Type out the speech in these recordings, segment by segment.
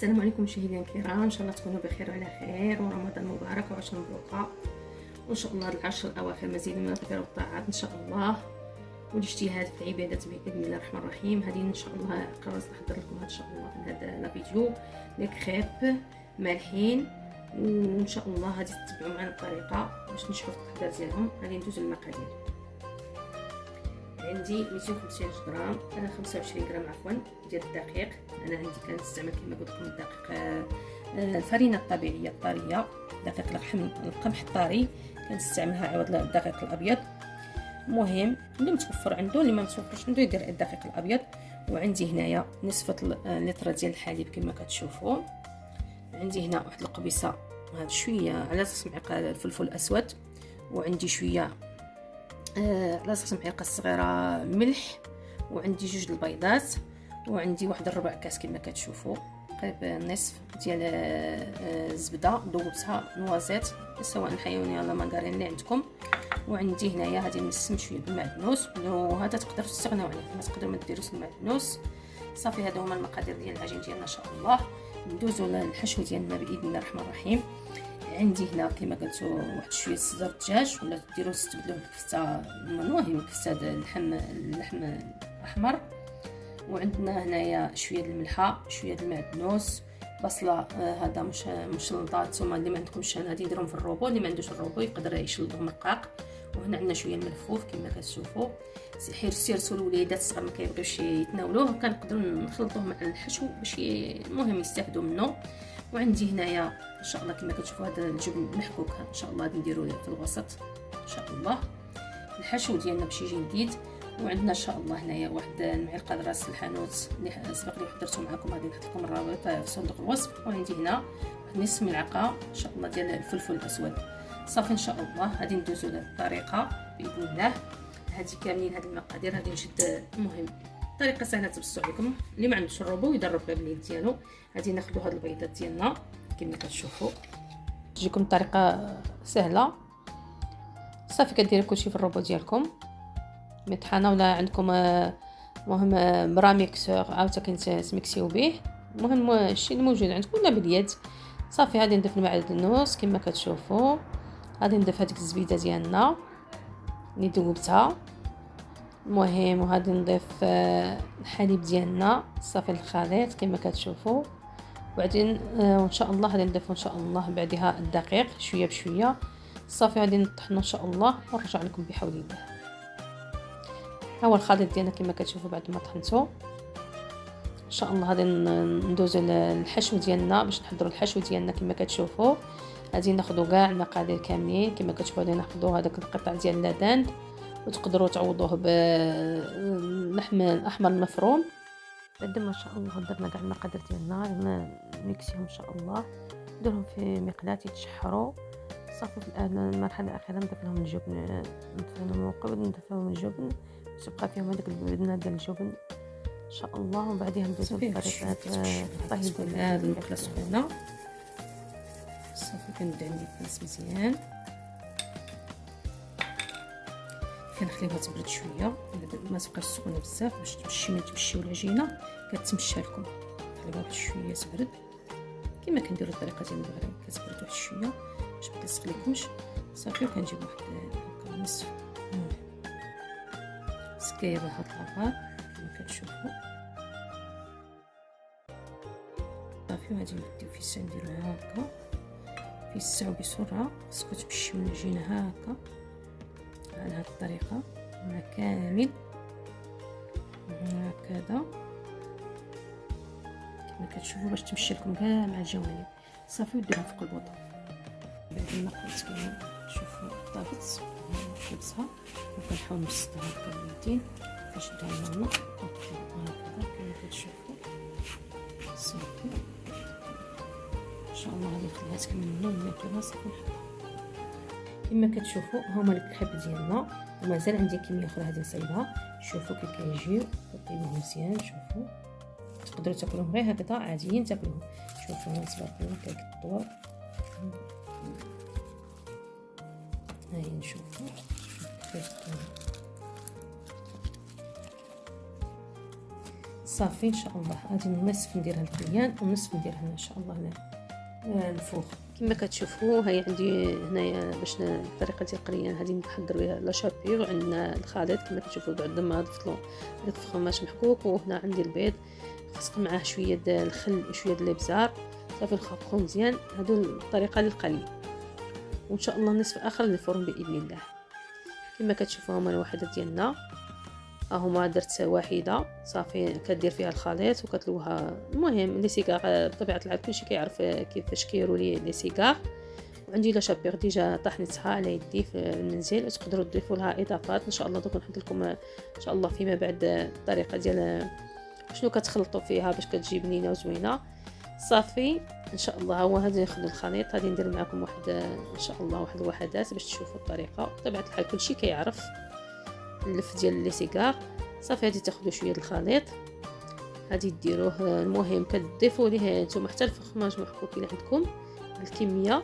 السلام عليكم مشاهدينا الكرام، ان شاء الله تكونوا بخير وعلى خير، ورمضان مبارك وعشر مبروكه، وان شاء الله هاد العشر الاواخر مزيد من الخير والطاعات ان شاء الله، والاجتهاد في العبادات باذن الله الرحمن الرحيم. هذه ان شاء الله قررت نحضر لكم ان شاء الله في هذا الفيديو لي كريب مالحين، وان شاء الله غادي تتبعوا معنا الطريقه باش نشوفوا التحضير ديالهم. غادي ندوزو للمقادير. عندي 250 غرام 25 غرام عفوا ديال الدقيق. انا عندي كنستعمل كما قلت لكم الدقيق الفرينه الطبيعيه الطريه، دقيق القمح الطري كنستعملها عوض الدقيق الابيض. المهم اللي متوفر عنده، اللي ما متوفرش عنده يدير الدقيق الابيض. وعندي هنايا نصف لتر ديال الحليب كما كتشوفوا. عندي هنا واحد القبيصه هاد شويه على اساس معلقه الفلفل الاسود، وعندي شويه على اساس معلقه صغيره ملح، وعندي جوج البيضات، وعندي واحد الربع كاس كما كتشوفوا قريب نصف ديال الزبده ذوبتها نوازيت سواء حيوانيه ولا مارغرين اللي عندكم. وعندي هنايا غادي نسم شويه بالمعدنوس، وهذا تقدروا تستغناو عليه، ما تقدروا ما ديروش المعدنوس. صافي هادو هما المقادير ديال العجين ديالنا ان شاء الله. ندوزو للحشو ديالنا باذن الله الرحمن الرحيم. عندي هنا كما قلتو واحد شويه صدر الدجاج، ولا ديروا تستبدلوه بكفته، المهم كفته اللحم الاحمر. وعندنا هنايا شويه الملحه، شويه المعدنوس، بصله هذا مشلطه. نتوما اللي ما عندكمش غادي نديرهم في الروبو، اللي ما عندوش الروبو يقدر يشلطهم رقاق. وهنا عندنا شويه الملفوف كما كتشوفوا. سيرسوا الوليدات الصغار ما كيبغيوش يتناولوه، كنقدروا نخلطوه مع الحشو باش المهم يستافدوا منه. وعندي هنايا ان شاء الله كما كتشوفوا هذا الجبن محكوك ان شاء الله غادي نديروه في الوسط ان شاء الله الحشو ديالنا باش يجي لذيذ. وعندنا ان شاء الله هنايا واحد المعلقه راس الحانوت اللي سبق لي حضرته معكم، غادي نحط لكم الرابط في صندوق الوصف. وعندي هنا واحد نصف ملعقه ان شاء الله ديال الفلفل الاسود. صافي ان شاء الله غادي ندوزو للطريقه باذن الله. هذه كاملين هاد المقادير غادي نشد. المهم طريقه سهله تبسطوا عليكم، اللي ما عندوش الروبو يدرب غير باليد ديالو. غادي ناخذوا هاد البيضات ديالنا كما كتشوفوا، تجيكم الطريقه سهله. صافي كديروا كلشي في الروبو ديالكم مطحنه، ولا عندكم مهم برا ميكسور عاوتاني تمكسيو به، المهم الشيء اللي موجود عندكم، ولا باليد. صافي غادي نضيف المعدنوس كما كتشوفوا، غادي نضيف هذيك الزبيده ديالنا اللي ذوبتها، المهم وغادي نضيف الحليب ديالنا صافي الخليط كما كتشوفوا. وبعدين وان شاء الله غادي نضيف ان شاء الله بعدها الدقيق شويه بشويه. صافي غادي نطحنوا ان شاء الله ونرجع لكم بحول الله. ها هو الخليط ديالنا كما كتشوفوا بعد ما طحنته. ان شاء الله غادي ندوزو للحشو ديالنا باش نحضروا الحشو ديالنا كما كتشوفوا. غادي ناخذوا كاع المقادير كاملين كما كتشوفوا. غادي ناخذوا هذاك القطع ديال اللادان، وتقدروا تعوضوه باللحم الاحمر المفروم. بعد ما ان شاء الله درنا كاع المقادير ديالنا نميكسيهم ان شاء الله، نديرهم في مقلاة يتشحروا. صافي في المرحله الاخيره نضيف لهم الجبن، نضيف لهم قبل نضيف لهم الجبن باش يبقى فيهم هذاك البدنه ديال الجبن ان شاء الله. وبعدين ندوزو لطريقه الطهي ديال هذه الماكله السخونه. صافي كنبدا عندي الكاس مزيان، كنخليوها تبرد شويه ما تبقاش سخونه بزاف باش تمشي، ما تمشيو العجينه كتمشى لكم. خليوها واحد شويه تبرد كما كنديروا الطريقه ديال المغرب، كتبرد واحد شويه باش ما تسقليكمش. صافي وكنجيب واحد هكا نصف سكايه بهاد الطبق كما كتشوفوا. صافي وغادي نديو فيسان نديروها هكا فيساو بسرعه، خصكم تمشيو العجينه هكا على هاد الطريقه مع كامل هكذا كما كتشوفوا باش تمشي لكم كاع مع الجوانب. صافي وديروها فوق البوطه. بعد ما قلت كما تشوفوا طابت نحبسها وكنحاول نبسطها هكا باليدين كنشدها لهنا هكذا كما كتشوفوا. صافي ان شاء الله غادي نخليها تكمل لنا وناكلوها. صافي نحطها كما كتشوفوا. هما الكريب ديالنا، ومازال عندي كميه اخرى غادي نصايبها. شوفوا كي كيجيو طيبوهم مزيان. شوفوا تقدروا تاكلوهم غير هكذا عاديين تاكلوهم. شوفوا تبارك الله كيقطوا. هاي نشوفوا كيف صافي ان شاء الله. غادي النصف نديرها القليان والنصف نديرها هنا ان شاء الله هنا الفوق. كما كتشوفوا هاي عندي هنايا باش الطريقه ديال القليان غادي نحضر بها لا شابي، وعندنا الخليط كما كتشوفوا بعد ما ضفت له الفرماج محكوك، وهنا عندي البيض خاصك معاه شويه د الخل وشويه د الابزار. صافي نخلطو مزيان. هادو الطريقه للقلي، وان شاء الله النصف الاخر للفرن باذن الله. كما كتشوفوا هما الوحدات ديالنا هما درت واحده صافي كدير فيها الخليط وكتلوها. المهم لي سيغار بطبيعه الحال كلشي كيعرف كيفاش كيروا لي سيغار. وعندي لا شابيغ ديجا طحنتها على يدي في المنزل، تقدروا تضيفوا لها اضافات ان شاء الله. دوك نحط لكم ان شاء الله فيما بعد الطريقه ديال شنو كتخلطوا فيها باش كتجي بنينه وزوينه. صافي ان شاء الله هو هذا ناخذ الخليط. غادي ندير معكم واحد ان شاء الله واحد الوحدات باش تشوفوا الطريقه. بطبيعه الحال كلشي كيعرف اللف ديال لي سيغار. صافي غادي تاخذوا شويه الخليط غادي ديروه. المهم كتضيفوا ليه نتوما حتى الفرماج محكوك اللي عندكم الكميه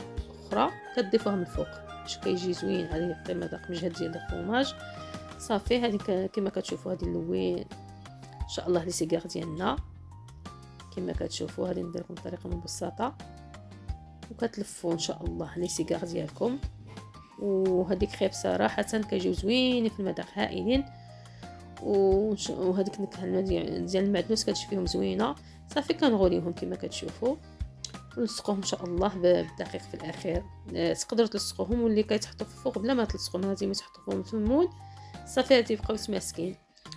اخرى كتضيفوها من الفوق باش كيجي زوين. هذه يعطي مذاق مجهد ديال الفرماج. صافي هذه كما كتشوفوا هذه اللوين ان شاء الله لي سيغار ديالنا كما كتشوفوا. هذه ندير لكم بطريقه مبسطه وكتلفوا ان شاء الله لي سيغار ديالكم. وهذيك خيب صراحه كيجيو زوينين في المذاق هائلين. وهذيك النكهه ديال المعدنوس كتجي فيهم زوينه. صافي كنغوليهم كما كتشوفوا ونلصقوهم ان شاء الله بالدقيق في الاخير. تقدروا تلصقوهم واللي كيتحطوا في الفوق بلا ما تلصقوهم لازم تحطوهم في المول. صافي غادي يبقاو ماسكين.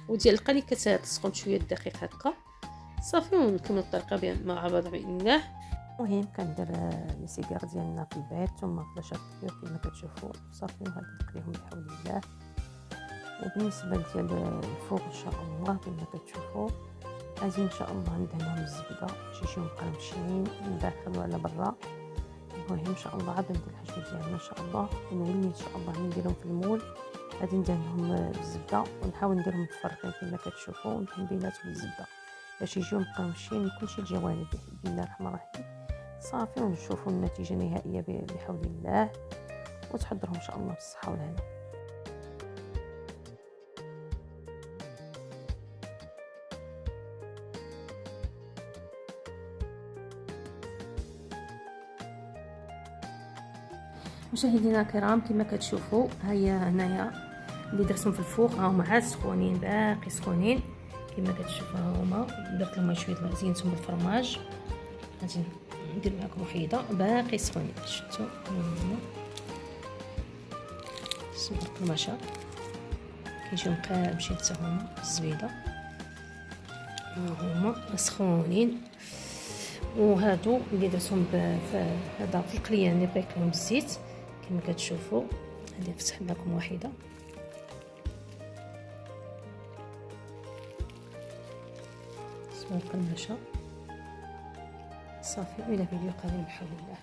وديال القلي كتلصقوهم شويه الدقيق هكا. صافي ونكملوا الطريقه مع بعض باذن الله. المهم كندير لي سيغار ديالنا في البيت ثم في لاشابيغ كما كتشوفوا. صافي وغادي نقليهم بحول الله. وبالنسبه ديال الفوق ان شاء الله كما كتشوفوا غادي ان شاء الله ندهنهم بالزبده باش يجيو مقرمشين من داخل ولا برا. المهم ان شاء الله عاد ندير الحشو ديالنا ان شاء الله ونولي ان شاء الله نديرهم في المول. غادي ندهنهم بالزبده ونحاول نديرهم متفرقين كما كتشوفوا وندهن بيناتهم بالزبده باش يجيو مقرمشين من كلشي الجوانب بسم الله الرحمن الرحيم. صافي ونشوفوا النتيجه النهائيه بحول الله. وتحضرهم ان شاء الله بالصحه والهنا. مشاهدينا الكرام كما كتشوفوا هيا هنايا اللي درتهم في الفوق هاهما عاد سخونين باقي سخونين كما كتشوفوا. هاهما درت لهم شويه زينتهم بالفرماج. غادي ندير معكم وحيده باقي سخونين. شفتوا هما سمع القماشه كيجيو مقرمشين حتى هما الزبيده. هما سخونين. وهادو اللي درتهم هذا في القليان اللي بغيت لهم بالزيت كما كتشوفوا. غادي نفتح معكم واحده. سمعوا القماشه. صافي والى فيديو قادم بحول الله.